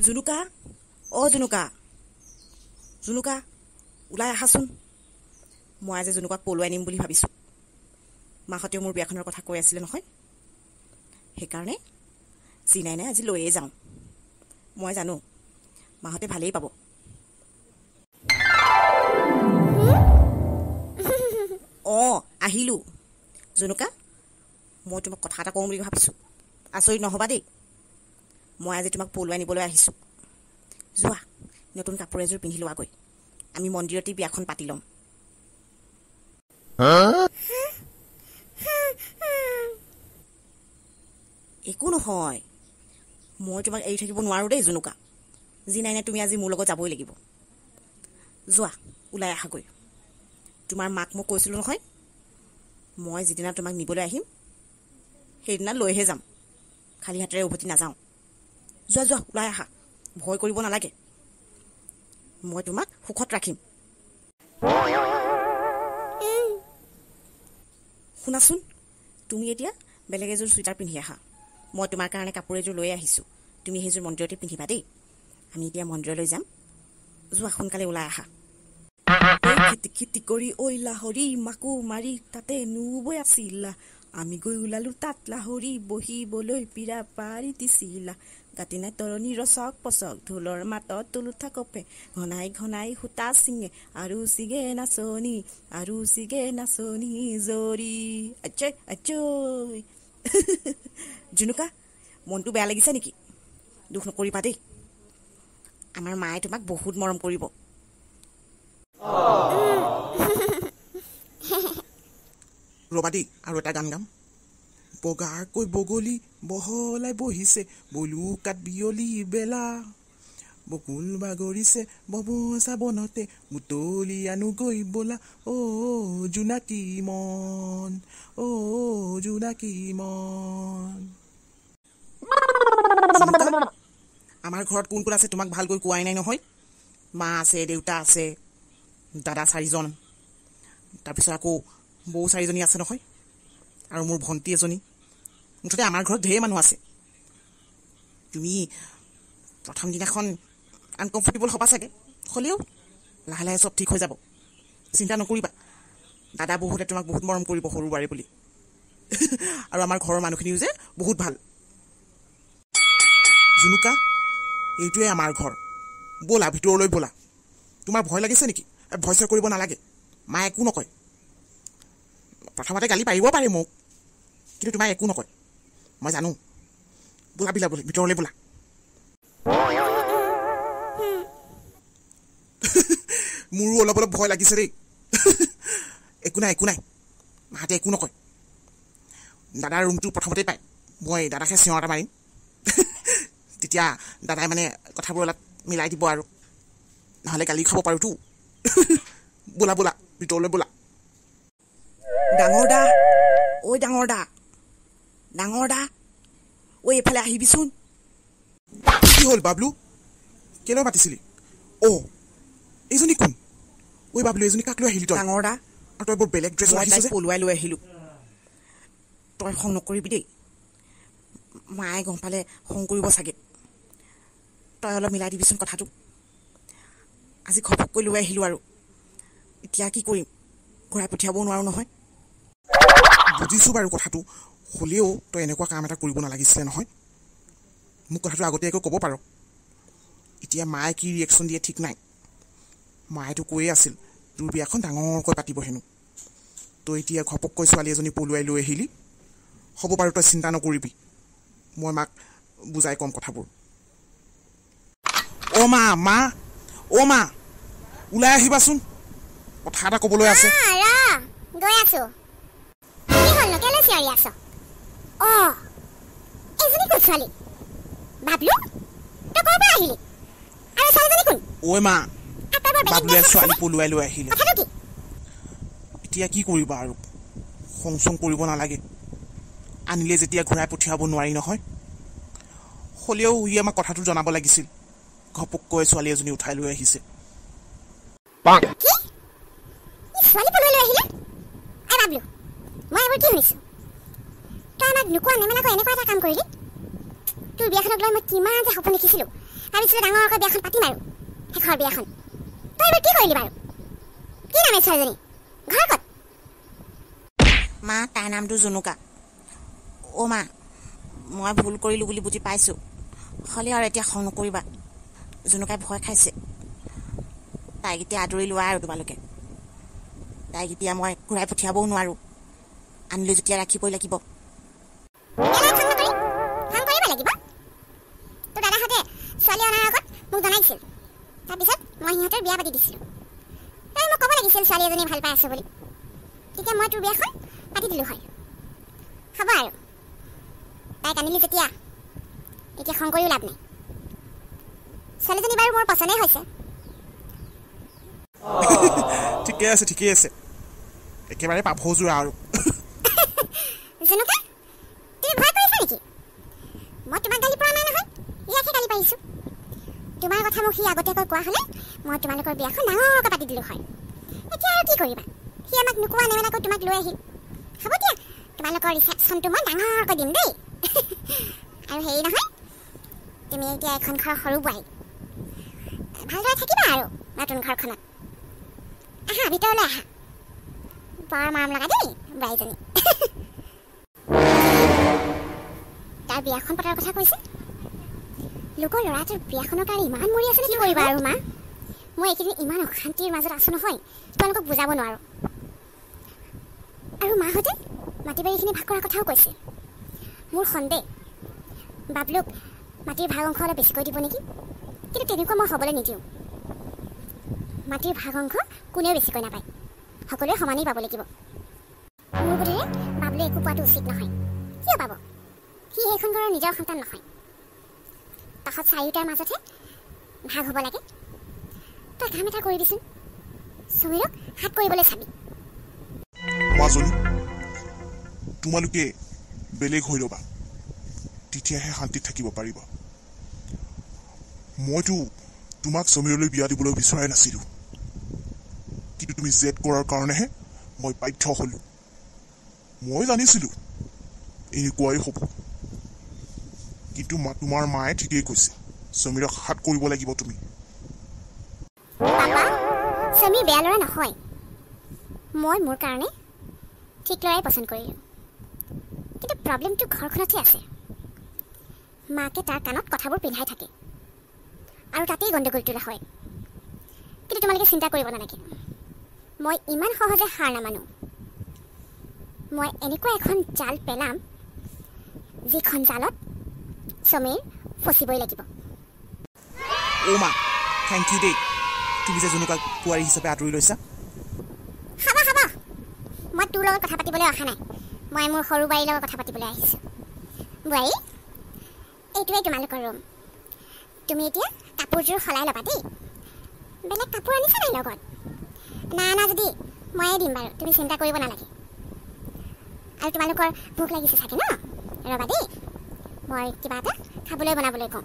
জুনুকা অ জুনুকা জুনুকা ওলাই আহাচোন মই আজি জুনুকাক পলুৱাই নিম বুলি ভাবিছোঁ মাহঁতেও মোৰ বিয়াখনৰ কথা কৈ আছিলে নহয় সেইকাৰণে চিনাই নাই আজি লৈয়ে যাওঁ মই জানো মাহঁতে ভালেই পাব অঁ আহিলোঁ জুনুকা মই তোমাক কথা এটা কওঁ বুলি ভাবিছোঁ আচৰিত নহ'বা দেই মই আজি তোমাক পলুৱাই নিবলৈ আহিছোঁ যোৱা নতুন কাপোৰ এযোৰ পিন্ধি লোৱাগৈ আমি মন্দিৰতে বিয়াখন পাতি ল'ম একো নহয় মই তোমাক এৰি থাকিব নোৱাৰোঁ দেই জুনুকা যি নাই তুমি আজি মোৰ লগত যাবই লাগিব যোৱা ওলাই আহাগৈ তোমাৰ মাক মই কৈছিলোঁ নহয় মই যিদিনা তোমাক নিবলৈ আহিম সেইদিনা লৈহে যাম খালী হাতেৰে উভতি নাযাওঁ যোৱা যোৱা ওলাই আহা ভয় কৰিব নালাগে মই তোমাক সুখত ৰাখিম শুনাচোন তুমি এতিয়া বেলেগ এযোৰ চুইটাৰ পিন্ধি আহা মই তোমাৰ কাৰণে কাপোৰ এযোৰ লৈ আহিছোঁ তুমি সেইযোৰ মন্দিৰতে পিন্ধিবা দেই আমি এতিয়া মন্দিৰলৈ যাম যোৱা সোনকালে ওলাই আহা খেতি খেতি কৰি ঐ লাহৰি মাকো মাৰি তাতে নুবৈ আছিলা আমি গৈ ওলালো তাত লাহৰি বহিবলৈ পিৰা পাৰি দিছিলা গাতি নাই তৰণি ৰচক পচক ঢোলৰ মাতত তুলুঠা কপে ঘনাই ঘনাই সূতা চিঙে আৰু চিগে নাচনি জৰি আচৈ আচৈ জুনুকা মনটো বেয়া লাগিছে নেকি দুখ নকৰিবা দেই আমাৰ মায়ে তোমাক বহুত মৰম কৰিব ৰবা দেই আৰু এটা গান গাম বগাকৈ বগলী বহলাই বহিছে বলুকাত বিয়লি বেলা বকুল বাগৰিছে ববচা বনতে মুতলি আনুগৈ বোলা জোনাকী মন জোনাকী মন আমাৰ ঘৰত কোন কোন আছে তোমাক ভালকৈ কোৱাই নাই নহয় মা আছে দেউতা আছে দাদা 4জন তাৰপিছত আকৌ বৌ 4জনী আছে নহয় আৰু মোৰ ভণ্টি এজনী মুঠতে আমাৰ ঘৰত ঢেৰ মানুহ আছে তুমি প্ৰথম দিনাখন আনকমফৰ্টেবল হ'বা চাগে হ'লেও লাহে লাহে চব ঠিক হৈ যাব চিন্তা নকৰিবা দাদা বৌহঁতে তোমাক বহুত মৰম কৰিব সৰু বাৰে বুলি আৰু আমাৰ ঘৰৰ মানুহখিনিও যে বহুত ভাল জুনুকা এইটোৱে আমাৰ ঘৰ ব'লা ভিতৰলৈ ব'লা তোমাৰ ভয় লাগিছে নেকি ভয় চয় কৰিব নালাগে মায়ে একো নকয় প্ৰথমতে গালি পাৰিব পাৰে মোক কিন্তু তোমাৰ একো নকয় মই জানো বোলা বিলা বোলে ভিতৰলৈ বোলা মোৰো অলপ অলপ ভয় লাগিছে দেই একো নাই মাহঁতে একো নকয় দাদাৰ ৰুমটো প্ৰথমতেই পায় মই দাদাকে চিঞৰ এটা মাৰিম তেতিয়া দাদাই মানে কথাবোৰ অলপ মিলাই দিব আৰু নহ'লে গালি খাব পাৰোঁতো বোলা বোলা ভিতৰলৈ বোলা ডাঙৰ দা ঐ এইফালে আহিবিচোন কি হ'ল বাবলু কেলৈ মাতিছিলি এইজনী কোন ঐ বাবলু এইজনী কাক লৈ আহিলি তই ডাঙৰ দা আৰু তই বৰ বেলেগ ড্ৰেছ তাইক পলুৱাই লৈ আহিলোঁ তই খং নকৰিবি দেই মায়ে গম পালে খং কৰিব চাগে তই অলপ মিলাই দিবিচোন কথাটো আজি ঘপককৈ লৈ আহিলোঁ আৰু এতিয়া কি কৰিম ঘূৰাই পঠিয়াবও নোৱাৰোঁ নহয় বুজিছোঁ বাৰু কথাটো হ'লেও তই এনেকুৱা কাম এটা কৰিব নালাগিছিলে নহয় মোক কথাটো আগতীয়াকৈ ক'ব পাৰ এতিয়া মায়ে কি ৰিয়েকশ্যন দিয়ে ঠিক নাই মায়েতো কৈয়ে আছিল তোৰ বিয়াখন ডাঙৰকৈ পাতিব হেনো তই এতিয়া ঘপককৈ ছোৱালী এজনী পলুৱাই লৈ আহিলি হ'ব বাৰু তই চিন্তা নকৰিবি মই মাক বুজাই ক'ম কথাবোৰ মা ওলাই আহিবাচোন কথা এটা ক'বলৈ আছে গৈ আছো কি হ'ল কেলে চিঞৰি আছ এজনী কোন ছোৱালী বাবলু তই ক'ৰ পৰা আহিলি আৰু ছোৱালীজনী কোন মা বাবলুৱে ছোৱালী পলুৱাই লৈ আহিলে কথাটো কি এতিয়া কি কৰিবা আৰু খং চং কৰিব নালাগে আনিলে যেতিয়া ঘূৰাই পঠিয়াব নোৱাৰি নহয় হ'লেও ই আমাক কথাটো জনাব লাগিছিল ঘপককৈ ছোৱালী এজনী উঠাই লৈ আহিছে ছোৱালী পলুৱাই লৈ আহিলে বাবলু মই এবাৰ কি হৈছোঁ তই আমাক নোকোৱা নেমেলাকৈ এনেকুৱা এটা কাম কৰিলি তোৰ বিয়াখনক লৈ মই কিমান যে সপোন দেখিছিলোঁ ভাবিছিলোঁ ডাঙৰকৈ বিয়াখন পাতিম আৰু শেষৰ বিয়াখন। তই এইবাৰ কি কৰিলি বাৰু? কি নামে ছোৱালীজনী? ঘৰ ক'ত? মা, তাইৰ নামটো জুনুকা। অ' মা, মই ভুল কৰিলোঁ বুলি বুজি পাইছোঁ, হ'লে আৰু এতিয়া খং নকৰিবা। জুনুকাই ভয় খাইছে। তাইক এতিয়া আদৰি লোৱা আৰু তোমালোকে। তাইক এতিয়া মই ঘূৰাই পঠিয়াবও নোৱাৰোঁ, আনিলৈ যেতিয়া ৰাখিবই লাগিব। খং কৰিব লাগিব। তোৰ দাদাহঁতে ছোৱালী অনাৰ আগত মোক জনাইছিল, তাৰপিছত মই সিহঁতৰ বিয়া পাতি দিছিলোঁ। তই মোক ক'ব লাগিছিল ছোৱালী এজনী ভাল পাই আছো বুলি, তেতিয়া মই তোৰ বিয়াখন পাতি দিলোঁ হয়। হ'ব আৰু তাইক আনিলি যেতিয়া, এতিয়া খং কৰিও লাভ নাই। ছোৱালীজনী বাৰু মোৰ পচন্দেই হৈছে। ঠিকে আছে, একেবাৰে পাভযোৰা আৰু। জুনুকা, তুমি ভয় কৰিছা নেকি? মই তোমাক গালি পৰা নাই নহয়, ইয়াকহে গালি পাৰিছোঁ। তোমাৰ কথা মোক সি আগতীয়াকৈ কোৱা হ'লে মই তোমালোকৰ বিয়াখন ডাঙৰকৈ পাতি দিলোঁ হয়। এতিয়া আৰু কি কৰিবা? সি আমাক নোকোৱা নেমেলাকৈ তোমাক লৈ আহিল। হ'ব দিয়া, তোমালোকৰ ৰিচেপশ্যনটো মই ডাঙৰকৈ দিম দেই। আৰু হেৰি নহয়, তুমি এতিয়া এখন ঘৰৰ সৰু বোৱাৰী, ভালদৰে থাকিবা আৰু নতুন ঘৰখনত। আহা, ভিতৰলৈ আহা। বৰ মৰম লগা দেই বোৱাৰীজনী। তাৰ বিয়াখন পতাৰ কথা কৈছে। লোকৰ ল'ৰাটোৰ বিয়াখনৰ কাৰণে ইমান মৰি আছে নে? কি কৰিবা আৰু মা, মই এইকেইদিন ইমান অশান্তিৰ মাজত আছো নহয়, তোমালোকক বুজাব নোৱাৰোঁ। আৰু মাহঁতে মাটি বাৰীখিনি ভাগ কৰাৰ কথাও কৈছে। মোৰ সন্দেহ বাবলুক মাটিৰ ভাগ অংশ অলপ বেছিকৈ দিব নেকি, কিন্তু তেনেকুৱা মই হ'বলৈ নিদিওঁ। মাটিৰ ভাগ অংশ কোনেও বেছিকৈ নাপায়, সকলোৱে সমানেই পাব লাগিব। মোৰ বোধেৰে বাবলুৱে একো পোৱাটো উচিত নহয়। কিয় পাব? সি সেইখন ঘৰৰ নিজৰ সন্তান নহয়। কাষত চাৰিওটাৰ মাজতহে ভাগ হ'ব লাগে। তই কাম এটা কৰি দিচোন, সমীৰক হাত কৰিবলৈ চাবি। মাজনী, তোমালোকে বেলেগ হৈ ৰ'বা, তেতিয়াহে শান্তিত থাকিব পাৰিবা। মইতো তোমাক সমীৰলৈ বিয়া দিবলৈ বিচৰাই নাছিলোঁ, কিন্তু তুমি জেদ কৰাৰ কাৰণেহে মই বাধ্য হ'লোঁ। মই জানিছিলোঁ এনেকুৱাই হ'ব, কিন্তু তোমাৰ মায়ে ঠিকেই কৈছে, সমীৰক হাত কৰিব লাগিব তুমি। পাপা, সমীৰ বেয়া ল'ৰা নহয়। মই মোৰ কাৰণে ঠিক ল'ৰাই পচন্দ কৰিলোঁ, কিন্তু প্ৰব্লেমটো ঘৰখনতহে আছে। মাকে তাৰ কাণত কথাবোৰ পিন্ধাই থাকে, আৰু তাতেই গণ্ডগোলটো হয়। কিন্তু তোমালোকে চিন্তা কৰিব নালাগে, মই ইমান সহজে হাৰ নামানো। মই এনেকুৱা এখন জাল পেলাম, যিখন জালত সমীৰ ফচিবই লাগিব। অ' মা, থেংক ইউ দেই, তুমি যে জুনুকাক বোৱাৰী হিচাপে আদৰি লৈছা। খাব মই তোৰ লগত কথা পাতিবলৈ অহা নাই, মই মোৰ সৰু বোৱাৰীৰ লগত কথা পাতিবলৈ আহিছোঁ। বোৱাৰী, এইটোৱেই তোমালোকৰ ৰুম। তুমি এতিয়া কাপোৰযোৰ সলাই ল'বা দেই। বেলেগ কাপোৰ আনিছা নাই লগত? না যদি ময়ে দিম বাৰু, তুমি চিন্তা কৰিব নালাগে। আৰু তোমালোকৰ ভোক লাগিছে চাগে ন? ৰ'বা দেই, মই কিবা এটা খাবলৈ বনাবলৈ কওঁ।